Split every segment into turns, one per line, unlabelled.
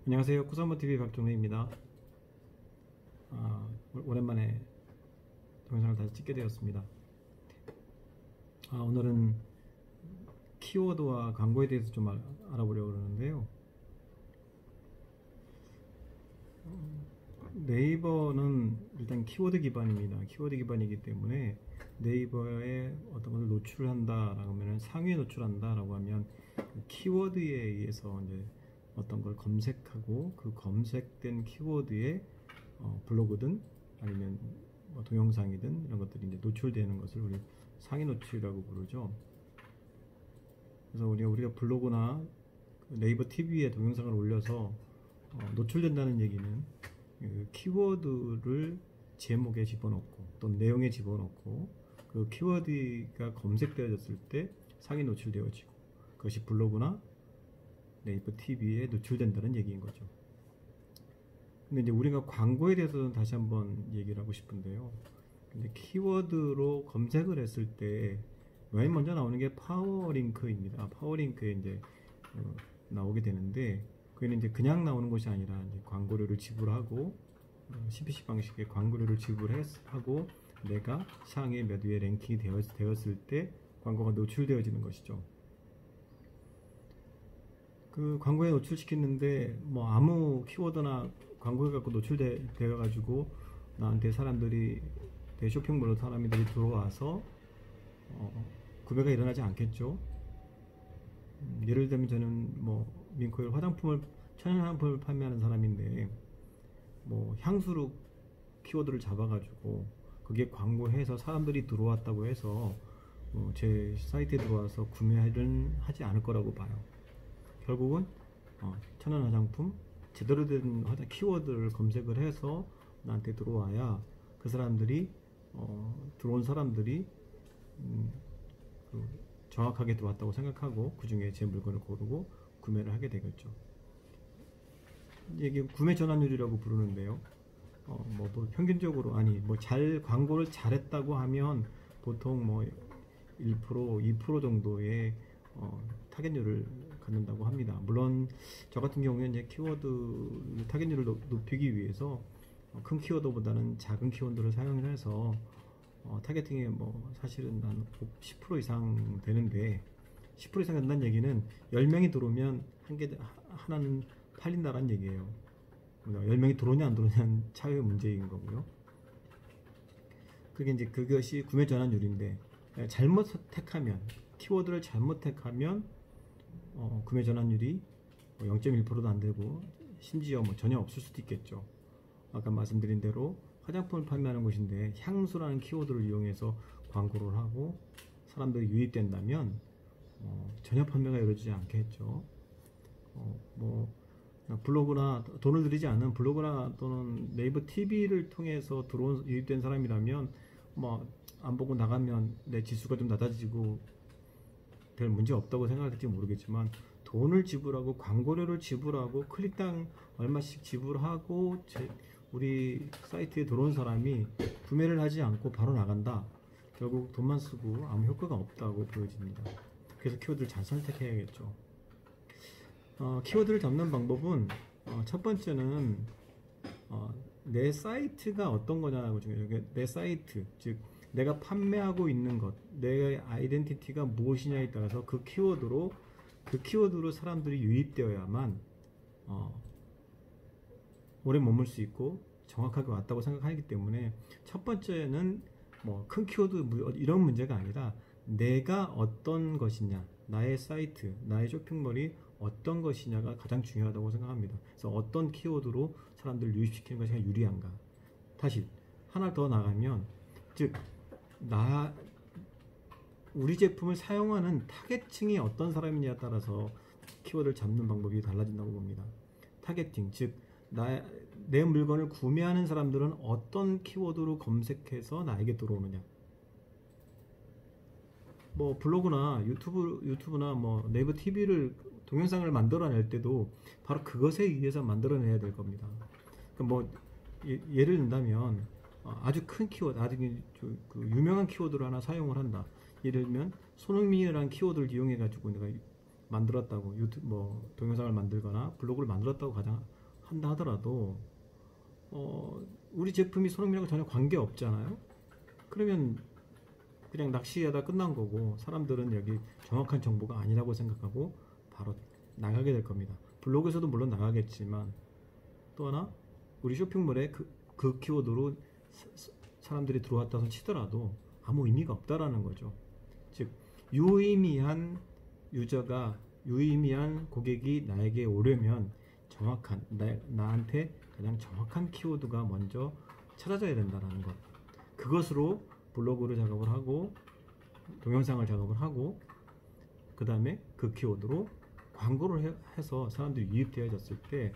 안녕하세요. 쿠사모TV 박종래입니다. 오랜만에 동영상을 다시 찍게 되었습니다. 오늘은 키워드와 광고에 대해서 좀 알아보려고 그러는데요. 네이버는 일단 키워드 기반입니다. 키워드 기반이기 때문에 네이버에 어떤 것을 노출한다라고 하면 상위에 노출한다라고 하면 키워드에 의해서 이제 어떤 걸 검색하고 그 검색된 키워드에 블로그든 아니면 뭐 동영상이든 이런 것들이 이제 노출되는 것을 우리 상위 노출이라고 부르죠. 그래서 우리가 블로그나 네이버 TV에 동영상을 올려서 노출된다는 얘기는 그 키워드를 제목에 집어넣고 또 내용에 집어넣고 그 키워드가 검색되어졌을 때 상위 노출되어지고 그것이 블로그나 네이버 TV에 노출된다는 얘기인 거죠. 근데 이제 우리가 광고에 대해서는 다시 한번 얘기를 하고 싶은데요. 근데 키워드로 검색을 했을 때 맨 먼저 나오는 게 파워링크입니다. 파워링크에 이제 나오게 되는데 그는 이제 그냥 나오는 것이 아니라 이제 광고료를 지불하고 CPC 방식의 광고료를 지불하고 내가 상위 몇 위에 랭킹이 되었을 때 광고가 노출되어지는 것이죠. 그 광고에 노출시키는데 뭐 아무 키워드나 광고에 갖고 노출되어 가지고 나한테 사람들이 내 쇼핑몰로 사람들이 들어와서 구매가 일어나지 않겠죠. 예를 들면 저는 뭐 민코일 천연 화장품을 판매하는 사람인데 뭐 향수로 키워드를 잡아가지고 그게 광고해서 사람들이 들어왔다고 해서 제 사이트에 들어와서 구매를 하지 않을 거라고 봐요. 결국은 천연 화장품 제대로 된 키워드를 검색을 해서 나한테 들어와야 그 사람들이 들어온 사람들이 정확하게 들어왔다고 생각하고 그 중에 제 물건을 고르고 구매를 하게 되겠죠. 이게 구매 전환율이라고 부르는데요. 뭐 평균적으로 광고를 잘했다고 하면 보통 뭐 1%, 2% 정도의 타겟률을 갖는다고 합니다. 물론 저 같은 경우에 이제 키워드 타겟률을 높이기 위해서 큰 키워드보다는 작은 키워드를 사용해서 타겟팅에 뭐 사실은 한 10% 이상 되는데 10% 이상 된다는 얘기는 10명이 들어오면 하나는 팔린다라는 얘기예요. 10명이 들어오냐 안 들어오냐는 차이의 문제인 거고요. 그것이 구매 전환율인데 잘못 택하면 키워드를 잘못 택하면 구매 전환율이 0.1%도 안 되고 심지어 뭐 전혀 없을 수도 있겠죠. 아까 말씀드린 대로 화장품을 판매하는 곳인데 향수라는 키워드를 이용해서 광고를 하고 사람들이 유입된다면 전혀 판매가 이루어지지 않겠죠. 뭐 블로그나 돈을 들이지 않는 블로그나 또는 네이버 TV를 통해서 유입된 사람이라면 뭐 안 보고 나가면 내 지수가 좀 낮아지고 별 문제 없다고 생각할지 모르겠지만 돈을 지불하고 광고료를 지불하고 클릭당 얼마씩 지불하고 우리 사이트에 들어온 사람이 구매를 하지 않고 바로 나간다. 결국 돈만 쓰고 아무 효과가 없다고 보여집니다. 그래서 키워드를 잘 선택해야겠죠. 키워드를 잡는 방법은 첫 번째는 내 사이트가 어떤 거냐고 중요해요. 내 사이트, 즉 내가 판매하고 있는 것, 내 아이덴티티가 무엇이냐에 따라서 그 키워드로 사람들이 유입되어야만 오래 머물 수 있고 정확하게 왔다고 생각하기 때문에 첫 번째는 뭐 큰 키워드 이런 문제가 아니라 내가 어떤 것이냐, 나의 사이트, 나의 쇼핑몰이 어떤 것이냐가 가장 중요하다고 생각합니다. 그래서 어떤 키워드로 사람들을 유입시키는 것이 유리한가. 다시 하나 더 나가면 즉 우리 제품을 사용하는 타겟층이 어떤 사람이냐에 따라서 키워드를 잡는 방법이 달라진다고 봅니다. 타겟팅, 즉 내 물건을 구매하는 사람들은 어떤 키워드로 검색해서 나에게 들어오느냐. 뭐 블로그나 유튜브나 뭐 네이버 TV를 동영상을 만들어낼 때도 바로 그것에 의해서 만들어내야 될 겁니다. 그러니까 뭐 예를 든다면 아주 큰 키워드, 아주 유명한 키워드를 하나 사용을 한다. 예를 들면 손흥민이라는 키워드를 이용해 가지고 내가 만들었다고 유튜브 뭐 동영상을 만들거나 블로그를 만들었다고 가장 한다 하더라도 우리 제품이 손흥민하고 전혀 관계 없잖아요. 그러면 그냥 낚시하다 끝난 거고 사람들은 여기 정확한 정보가 아니라고 생각하고 바로 나가게 될 겁니다. 블로그에서도 물론 나가겠지만 또 하나 우리 쇼핑몰에 그 키워드로 사람들이 들어왔다고 치더라도 아무 의미가 없다라는 거죠. 즉 유의미한 유저가 유의미한 고객이 나에게 오려면 정확한 나한테 가장 정확한 키워드가 먼저 찾아져야 된다는 것. 그것으로 블로그를 작업을 하고 동영상을 작업을 하고 그 다음에 그 키워드로 광고를 해서 사람들이 유입되어졌을 때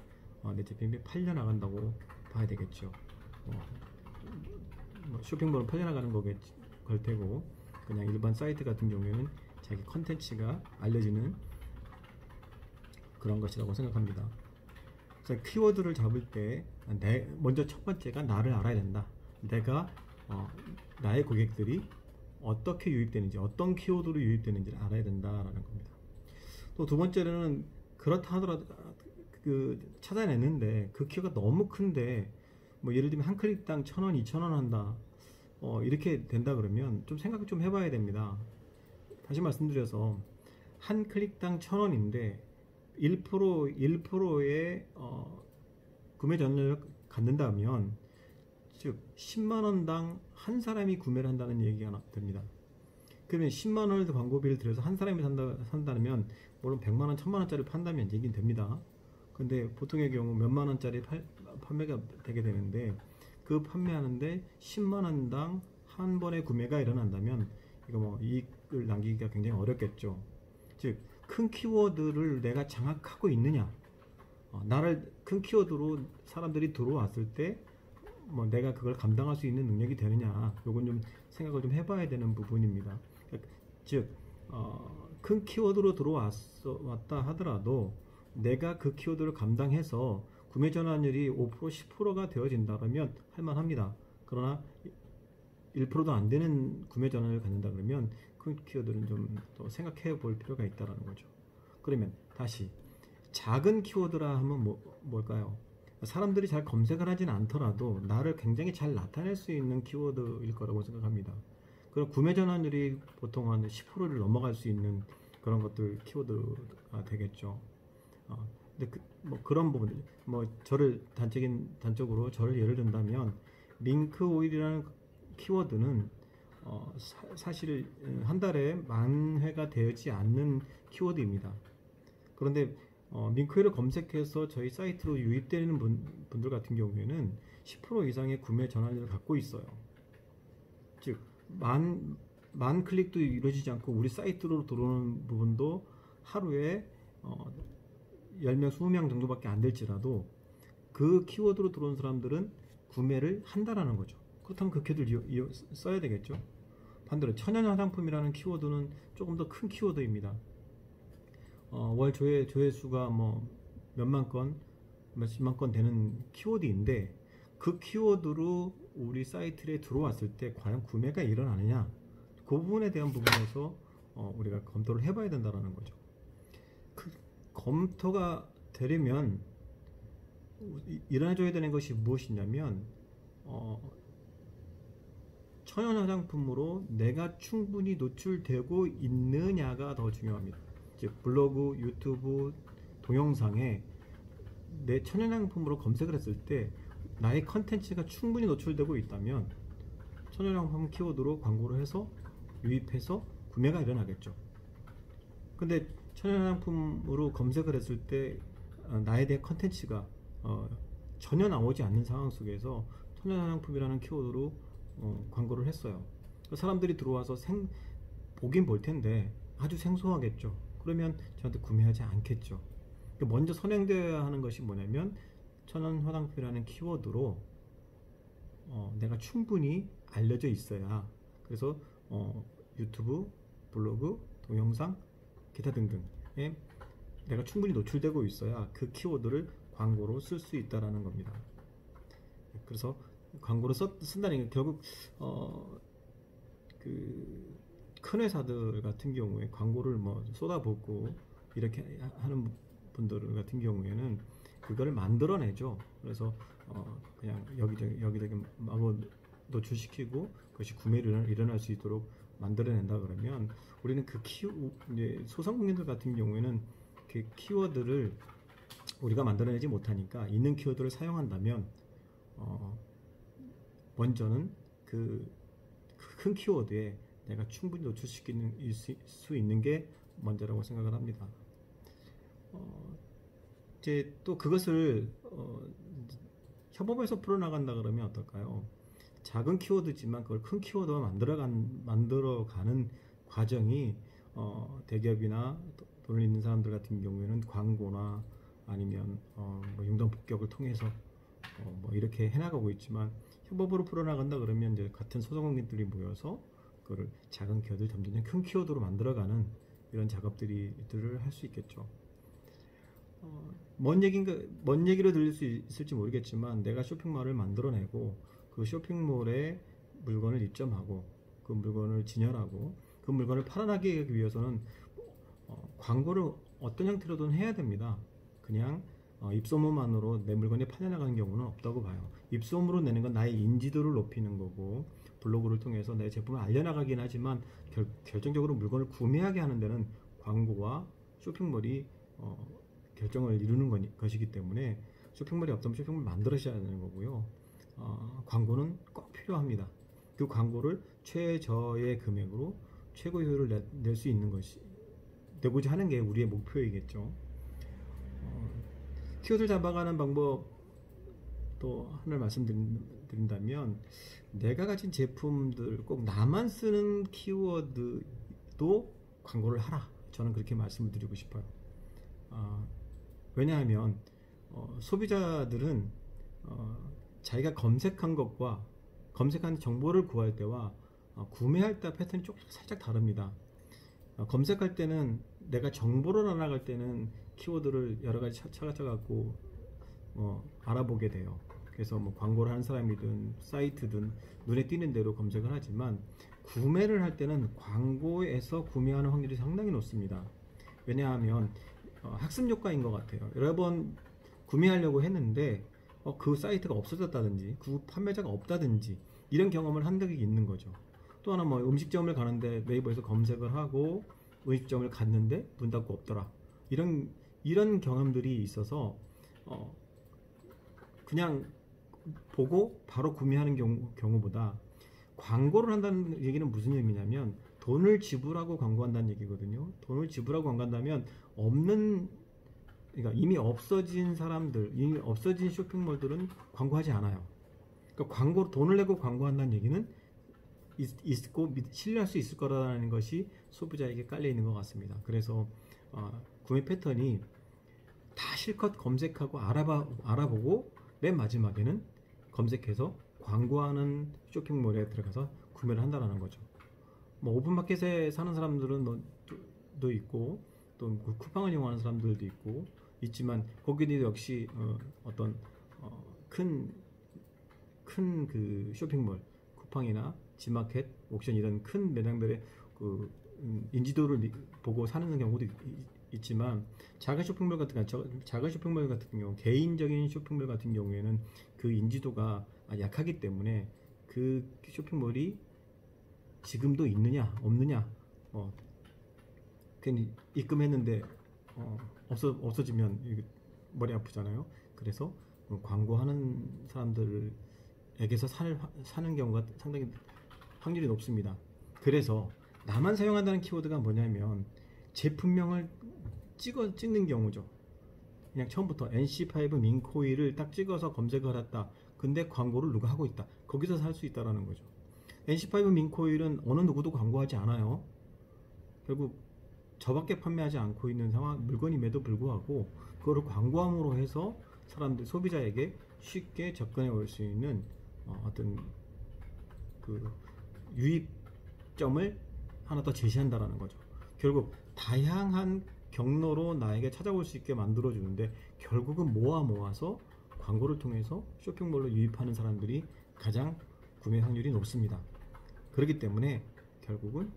내 제품이 팔려 나간다고 봐야 되겠죠. 쇼핑몰은 팔려 나가는 걸 테고 그냥 일반 사이트 같은 경우에는 자기 컨텐츠가 알려지는 그런 것이라고 생각합니다. 그래서 키워드를 잡을 때 먼저 첫 번째가 나를 알아야 된다. 내가 나의 고객들이 어떻게 유입되는지 어떤 키워드로 유입되는지를 알아야 된다라는 겁니다. 또 두 번째는 그렇다 하더라도 찾아냈는데 그 키워드가 너무 큰데 뭐 예를 들면 한 클릭당 1,000원, 2,000원 한다 이렇게 된다 그러면 좀 생각 좀 해봐야 됩니다. 다시 말씀드려서 한 클릭당 1,000원인데 1%의 구매 전략을 갖는다면 즉 10만원당 한 사람이 구매를 한다는 얘기가 됩니다. 그러면 10만원을 광고비를 들여서 한 사람이 산다면 물론 100만원, 1000만원짜리 판다면 얘기는 됩니다. 근데 보통의 경우 몇만원짜리 판매가 되게 되는데 그 판매하는데 10만원당 한 번의 구매가 일어난다면 이거 뭐 이익을 남기기가 굉장히 어렵겠죠. 즉 큰 키워드를 내가 장악하고 있느냐, 나를 큰 키워드로 사람들이 들어왔을 때 뭐 내가 그걸 감당할 수 있는 능력이 되느냐, 요건 좀 생각을 좀 해봐야 되는 부분입니다. 즉 큰 키워드로 들어왔다 하더라도 내가 그 키워드를 감당해서 구매 전환율이 5%, 10%가 되어진다면 할만합니다. 그러나 1%도 안 되는 구매 전환을 갖는다 그러면 그 키워드는 좀 더 생각해 볼 필요가 있다는 거죠. 그러면 다시 작은 키워드라 하면 뭘까요? 사람들이 잘 검색을 하진 않더라도 나를 굉장히 잘 나타낼 수 있는 키워드일 거라고 생각합니다. 그럼 구매 전환율이 보통 한 10%를 넘어갈 수 있는 그런 것들 키워드가 되겠죠. 근데 그런 부분들, 저를 단적으로 저를 예를 든다면 링크 오일이라는 키워드는 사실 한 달에 10,000회가 되지 않는 키워드입니다. 그런데 링크를 검색해서 저희 사이트로 유입되는 분들 같은 경우에는 10% 이상의 구매 전환율을 갖고 있어요. 즉 만 클릭도 이루어지지 않고 우리 사이트로 들어오는 부분도 하루에 10명, 20명 정도밖에 안 될지라도 그 키워드로 들어온 사람들은 구매를 한다라는 거죠. 그렇다면 그 키워드를 써야 되겠죠. 반대로 천연 화장품이라는 키워드는 조금 더 큰 키워드입니다. 월 조회수가 몇만 건, 몇십만 건 되는 키워드인데 그 키워드로 우리 사이트에 들어왔을 때 과연 구매가 일어나느냐, 그 부분에 대한 부분에서 우리가 검토를 해봐야 된다는 거죠. 그 검토가 되려면 일어나줘야 되는 것이 무엇이냐면 천연 화장품으로 내가 충분히 노출되고 있느냐가 더 중요합니다. 즉 블로그, 유튜브, 동영상에 내 천연 화장품으로 검색을 했을 때 나의 컨텐츠가 충분히 노출되고 있다면 천연 화장품 키워드로 광고를 해서 유입해서 구매가 일어나겠죠. 근데 천연 화장품으로 검색을 했을 때 나에 대한 컨텐츠가 전혀 나오지 않는 상황 속에서 천연 화장품이라는 키워드로 광고를 했어요. 사람들이 들어와서 보긴 볼 텐데 아주 생소하겠죠. 그러면 저한테 구매하지 않겠죠. 먼저 선행되어야 하는 것이 뭐냐면 천연 화장품이라는 키워드로 내가 충분히 알려져 있어야, 그래서 유튜브, 블로그, 동영상, 기타 등등에 내가 충분히 노출되고 있어야 그 키워드를 광고로 쓸 수 있다라는 겁니다. 그래서 광고를 쓴다는 게 결국 그 큰 회사들 같은 경우에 광고를 쏟아붓고 이렇게 하는 분들 같은 경우에는 그거를 만들어내죠. 그래서 그냥 여기저기 마구 노출시키고 그것이 구매를 일어날 수 있도록 만들어낸다 그러면 우리는 이제 소상공인들 같은 경우에는 그 키워드를 우리가 만들어내지 못하니까 있는 키워드를 사용한다면 먼저는 그 큰 키워드에 내가 충분히 노출시키는 수 있는 게 먼저라고 생각을 합니다. 이제 또 그것을 협업에서 풀어나간다 그러면 어떨까요? 작은 키워드지만 그걸 큰 키워드로 만들어가는 과정이 대기업이나 돈을 있는 사람들 같은 경우에는 광고나 아니면 뭐 융단 폭격을 통해서 뭐 이렇게 해나가고 있지만 협업으로 풀어나간다 그러면 이제 같은 소상공인들이 모여서 그걸 작은 키워드를 점점 큰 키워드로 만들어가는 이런 작업들을 할 수 있겠죠. 먼 얘기로 들릴 수 있을지 모르겠지만 내가 쇼핑몰을 만들어내고 그 쇼핑몰에 물건을 입점하고 그 물건을 진열하고 그 물건을 팔아나가기 위해서는 광고를 어떤 형태로든 해야 됩니다. 그냥 입소문만으로 내 물건이 팔려나가는 경우는 없다고 봐요. 입소문으로 내는 건 나의 인지도를 높이는 거고 블로그를 통해서 내 제품을 알려나가긴 하지만 결정적으로 물건을 구매하게 하는 데는 광고와 쇼핑몰이 결정을 이루는 것이기 때문에 쇼핑몰이 없다면 쇼핑몰 만들어셔야 되는 거고요. 광고는 꼭 필요합니다. 그 광고를 최저의 금액으로 최고 효율을 낼 수 있는 것이 내고자 하는 게 우리의 목표이겠죠. 키워드를 잡아가는 방법 또 하나를 말씀드린다면 내가 가진 제품들 꼭 나만 쓰는 키워드도 광고를 하라. 저는 그렇게 말씀을 드리고 싶어요. 왜냐하면 소비자들은 자기가 검색한 것과 검색한 정보를 구할 때와 구매할 때 패턴이 살짝 다릅니다. 검색할 때는 내가 정보를 알아갈 때는 키워드를 여러 가지 찾아갖고 알아보게 돼요. 그래서 뭐 광고를 하는 사람이든 사이트든 눈에 띄는 대로 검색을 하지만 구매를 할 때는 광고에서 구매하는 확률이 상당히 높습니다. 왜냐하면 학습 효과인 것 같아요. 여러 번 구매하려고 했는데 그 사이트가 없어졌다든지 그 판매자가 없다든지 이런 경험을 한 적이 있는 거죠. 또 하나 뭐 음식점을 가는데 네이버에서 검색을 하고 음식점을 갔는데 문 닫고 없더라. 이런 경험들이 있어서 그냥 보고 바로 구매하는 경우보다 광고를 한다는 얘기는 무슨 의미냐면 돈을 지불하고 광고한다는 얘기거든요. 돈을 지불하고 광고한다면 그러니까 이미 없어진 사람들, 이미 없어진 쇼핑몰들은 광고하지 않아요. 그러니까 돈을 내고 광고한다는 얘기는 있고 신뢰할 수 있을 거라는 것이 소비자에게 깔려 있는 것 같습니다. 그래서 구매 패턴이 다 실컷 검색하고 알아보고 맨 마지막에는 검색해서 광고하는 쇼핑몰에 들어가서 구매를 한다는 거죠. 뭐 오픈마켓에 사는 사람들은 또 있고 또 쿠팡을 이용하는 사람들도 있지만 거기도 역시 어떤 큰 그 쇼핑몰, 쿠팡이나 지마켓, 옥션 이런 큰 매장들의 그 인지도를 보고 사는 경우도 있지만 작은 쇼핑몰 같은 경우 개인적인 쇼핑몰 같은 경우에는 그 인지도가 약하기 때문에 그 쇼핑몰이 지금도 있느냐 없느냐 괜히 입금했는데 없어지면 머리 아프잖아요. 그래서 광고하는 사람들에게서 사는 경우가 상당히 확률이 높습니다. 그래서 나만 사용한다는 키워드가 뭐냐면 제품명을 찍는 경우죠. 그냥 처음부터 NC5 민코일을 딱 찍어서 검색을 했다. 근데 광고를 누가 하고 있다. 거기서 살 수 있다라는 거죠. NC5 민코일은 어느 누구도 광고하지 않아요. 결국 저밖에 판매하지 않고 있는 물건임에도 불구하고 그거를 광고함으로 해서 소비자에게 쉽게 접근해 올 수 있는 어떤 그 유입점을 하나 더 제시한다라는 거죠. 결국 다양한 경로로 나에게 찾아올 수 있게 만들어 주는데 결국은 모아서 광고를 통해서 쇼핑몰로 유입하는 사람들이 가장 구매 확률이 높습니다. 그렇기 때문에 결국은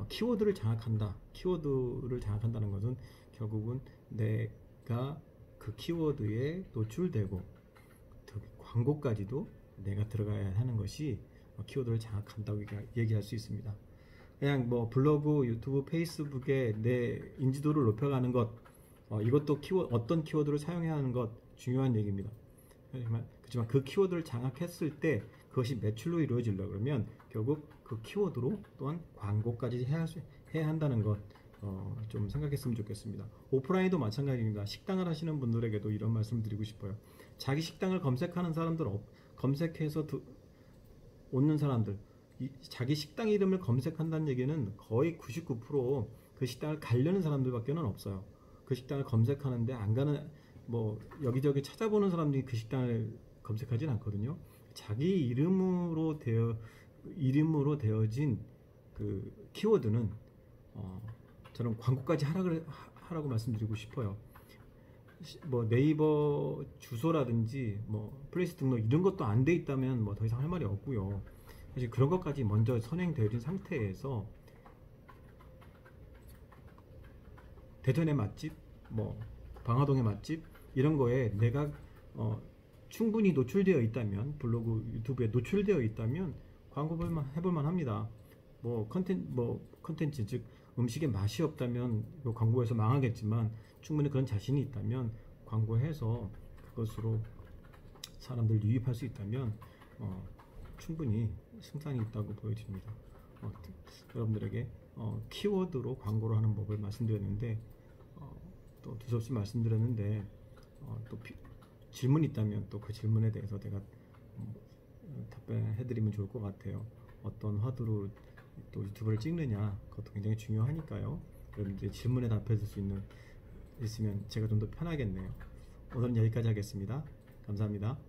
키워드를 장악한다는 것은 결국은 내가 그 키워드에 노출되고 광고까지도 내가 들어가야 하는 것이 키워드를 장악한다고 얘기할 수 있습니다. 그냥 뭐 블로그, 유튜브, 페이스북에 내 인지도를 높여가는 것, 이것도 어떤 키워드를 사용해야 하는 것 중요한 얘기입니다. 그렇지만 그 키워드를 장악했을 때 그것이 매출로 이루어지려고 그러면 결국 그 키워드로 또한 광고까지 해야 한다는 것 좀 생각했으면 좋겠습니다. 오프라인도 마찬가지입니다. 식당을 하시는 분들에게도 이런 말씀 드리고 싶어요. 자기 식당을 검색하는 사람들, 검색해서 오는 사람들, 자기 식당 이름을 검색한다는 얘기는 거의 99% 그 식당을 가려는 사람들밖에 없어요. 그 식당을 검색하는데 안 가는, 뭐 여기저기 찾아보는 사람들이 그 식당을 검색하진 않거든요. 자기 이름으로 되어진 그 키워드는 저는 광고까지 하라고 말씀드리고 싶어요. 뭐 네이버 주소라든지 뭐 플레이스 등록 이런 것도 안 돼 있다면 뭐 더 이상 할 말이 없고요. 사실 그런 것까지 먼저 선행되어진 상태에서 대전의 맛집, 뭐 방화동의 맛집 이런 거에 내가 충분히 노출되어 있다면, 블로그, 유튜브에 노출되어 있다면 광고 해볼만 합니다. 뭐 컨텐츠 즉 음식에 맛이 없다면 광고에서 망하겠지만 충분히 그런 자신이 있다면 광고해서 그것으로 사람들 유입할 수 있다면 충분히 승산이 있다고 보여집니다. 여러분들에게 키워드로 광고를 하는 법을 말씀드렸는데 또 두서없이 말씀드렸는데 또 질문이 있다면 또 그 질문에 대해서 제가 답변해드리면 좋을 것 같아요. 어떤 화두로 또 유튜브를 찍느냐, 그것도 굉장히 중요하니까요. 여러분들의 질문에 답해 줄 수 있으면 제가 좀 더 편하겠네요. 오늘은 여기까지 하겠습니다. 감사합니다.